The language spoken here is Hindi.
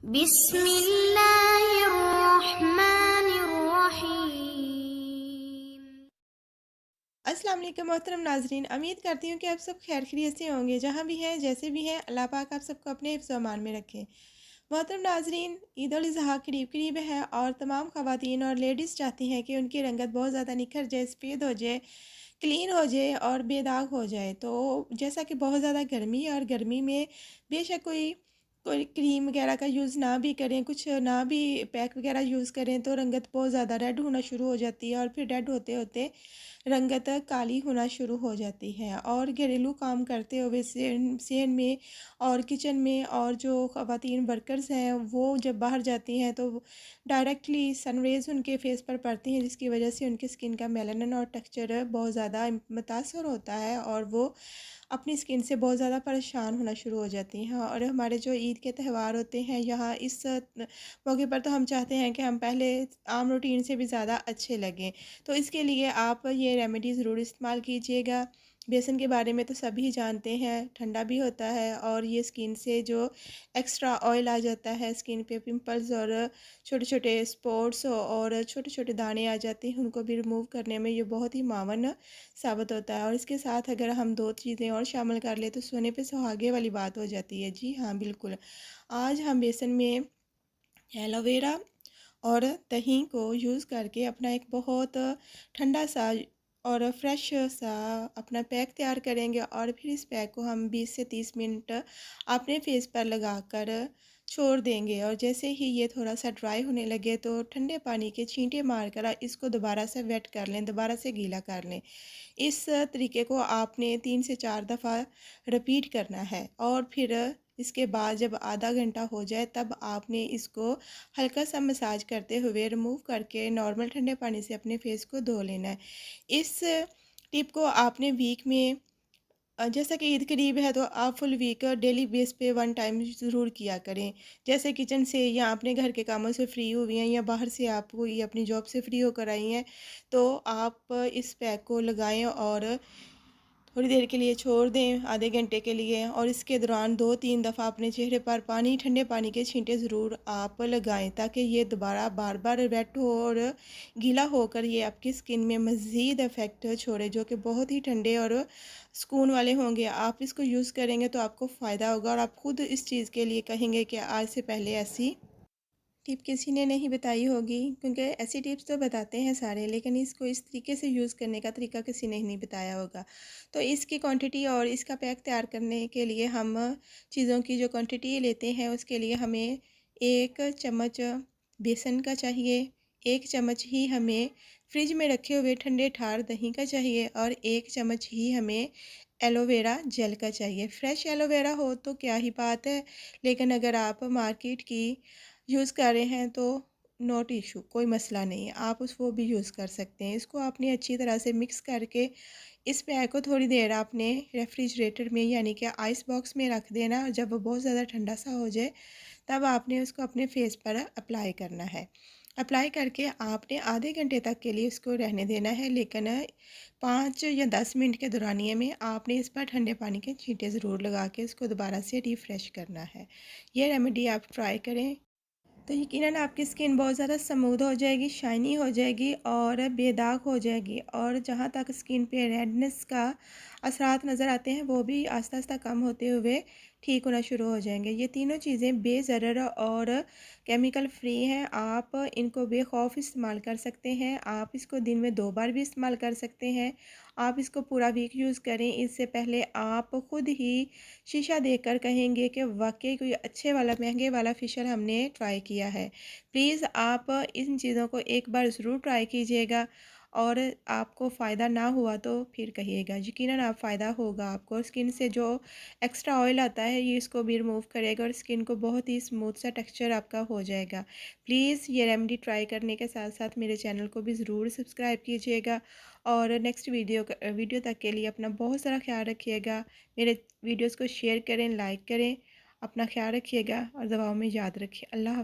बिस्मिल्लाहिर्रहमानिर्रहीम। अस्सलाम वालेकुम मोहतरम नाजरीन, उम्मीद करती हूँ कि आप सब खैर खैरियत से होंगे। जहाँ भी हैं जैसे भी हैं, अल्लाह पाक आप सबको अपने हिफ्ज़ व अमान में रखे। मोहतरम नाजरीन, ईद उल अज़हा करीब करीब है और तमाम ख़वातीन और लेडीज़ चाहती हैं कि उनकी रंगत बहुत ज़्यादा निखर जाए, सफ़ेद हो जाए, क्लीन हो जाए और बेदाग हो जाए। तो जैसा कि बहुत ज़्यादा गर्मी है और गर्मी में बेशक कोई कोई क्रीम वगैरह का यूज़ ना भी करें, कुछ ना भी पैक वगैरह यूज़ करें तो रंगत बहुत ज़्यादा रेड होना शुरू हो जाती है और फिर रेड होते होते रंगत काली होना शुरू हो जाती है। और घरेलू काम करते हुए सेन में और किचन में और जो ख़वातीन वर्कर्स हैं वो जब बाहर जाती हैं तो डायरेक्टली सनरेज़ उनके फेस पर पड़ती हैं, जिसकी वजह से उनकी स्किन का मेलानिन और टेक्सचर बहुत ज़्यादा मुतासर होता है और वो अपनी स्किन से बहुत ज़्यादा परेशान होना शुरू हो जाती हैं। और हमारे जो ईद के त्यौहार होते हैं यहाँ इस मौके पर तो हम चाहते हैं कि हम पहले आम रूटीन से भी ज़्यादा अच्छे लगें। तो इसके लिए आप ये रेमेडी ज़रूर इस्तेमाल कीजिएगा। बेसन के बारे में तो सभी जानते हैं, ठंडा भी होता है और ये स्किन से जो एक्स्ट्रा ऑयल आ जाता है स्किन पे, पिंपल्स और छोटे-छोटे स्पॉट्स और छोटे-छोटे दाने आ जाते हैं, उनको भी रिमूव करने में ये बहुत ही मावन साबित होता है। और इसके साथ अगर हम 2 चीज़ें और शामिल कर लें तो सोने पे सुहागे वाली बात हो जाती है। जी हाँ, बिल्कुल। आज हम बेसन में एलोवेरा और दही को यूज़ करके अपना एक बहुत ठंडा सा और फ्रेश सा अपना पैक तैयार करेंगे और फिर इस पैक को हम 20 से 30 मिनट अपने फेस पर लगाकर छोड़ देंगे। और जैसे ही ये थोड़ा सा ड्राई होने लगे तो ठंडे पानी के छींटे मारकर इसको दोबारा से वेट कर लें, दोबारा से गीला कर लें। इस तरीके को आपने 3 से 4 दफ़ा रिपीट करना है और फिर इसके बाद जब आधा घंटा हो जाए तब आपने इसको हल्का सा मसाज करते हुए रिमूव करके नॉर्मल ठंडे पानी से अपने फेस को धो लेना है। इस टिप को आपने वीक में जैसा कि ईद करीब है तो आप फुल वीक डेली बेस पे 1 टाइम ज़रूर किया करें। जैसे किचन से या अपने घर के कामों से फ्री हुई हैं या बाहर से आप कोई अपनी जॉब से फ्री होकर आई हैं, तो आप इस पैक को लगाएँ और थोड़ी देर के लिए छोड़ दें, आधे घंटे के लिए। और इसके दौरान 2-3 दफ़ा अपने चेहरे पर ठंडे पानी के छींटे ज़रूर आप लगाएं ताकि ये दोबारा बार-बार वेट हो और गीला होकर ये आपकी स्किन में मज़ीद इफ़ेक्ट छोड़े, जो कि बहुत ही ठंडे और सुकून वाले होंगे। आप इसको यूज़ करेंगे तो आपको फ़ायदा होगा और आप खुद इस चीज़ के लिए कहेंगे कि आज से पहले ऐसी टिप किसी ने नहीं बताई होगी, क्योंकि ऐसी टिप्स तो बताते हैं सारे, लेकिन इसको इस तरीके से यूज़ करने का तरीका किसी ने नहीं बताया होगा। तो इसकी क्वांटिटी और इसका पैक तैयार करने के लिए हम चीज़ों की जो क्वांटिटी लेते हैं उसके लिए हमें 1 चम्मच बेसन का चाहिए, 1 चम्मच ही हमें फ्रिज में रखे हुए ठंडे ठार दही का चाहिए और 1 चम्मच ही हमें एलोवेरा जेल का चाहिए। फ्रेश एलोवेरा हो तो क्या ही बात है, लेकिन अगर आप मार्केट की यूज़ कर रहे हैं तो नॉट इशू, कोई मसला नहीं है, आप उस वो भी यूज़ कर सकते हैं। इसको आपने अच्छी तरह से मिक्स करके इस पैक को थोड़ी देर आपने रेफ्रिजरेटर में यानी कि आइस बॉक्स में रख देना और जब वो बहुत ज़्यादा ठंडा सा हो जाए तब आपने उसको अपने फेस पर अप्लाई करना है। अप्लाई करके आपने आधे घंटे तक के लिए इसको रहने देना है, लेकिन 5 या 10 मिनट के दौरानिए में आपने इस पर ठंडे पानी के छींटे ज़रूर लगा के इसको दोबारा से रिफ़्रेश करना है। ये रेमेडी आप ट्राई करें तो यकीनन आपकी स्किन बहुत ज़्यादा स्मूथ हो जाएगी, शाइनी हो जाएगी और बेदाग हो जाएगी। और जहाँ तक स्किन पे रेडनेस का असरात नज़र आते हैं वो भी आस्ता आस्ता कम होते हुए ठीक होना शुरू हो जाएंगे। ये तीनों चीज़ें बेज़रर और केमिकल फ्री हैं, आप इनको बेखौफ इस्तेमाल कर सकते हैं। आप इसको दिन में 2 बार भी इस्तेमाल कर सकते हैं। आप इसको पूरा वीक यूज़ करें, इससे पहले आप खुद ही शीशा देखकर कहेंगे कि वाक़ई कोई अच्छे वाला महँगे वाला फ़ेशियल हमने ट्राई किया है। प्लीज़ आप इन चीज़ों को एक बार ज़रूर ट्राई कीजिएगा और आपको फ़ायदा ना हुआ तो फिर कहिएगा। यकीनन आप फ़ायदा होगा आपको। स्किन से जो एक्स्ट्रा ऑयल आता है ये इसको भी रिमूव करेगा और स्किन को बहुत ही स्मूथ सा टेक्सचर आपका हो जाएगा। प्लीज़ ये रेमेडी ट्राई करने के साथ-साथ मेरे चैनल को भी ज़रूर सब्सक्राइब कीजिएगा और नेक्स्ट वीडियो तक के लिए अपना बहुत सारा ख़्याल रखिएगा। मेरे वीडियोज़ को शेयर करें, लाइक करें। अपना ख़्याल रखिएगा और दुआओं में याद रखिए। अल्लाह हाफ़िज़।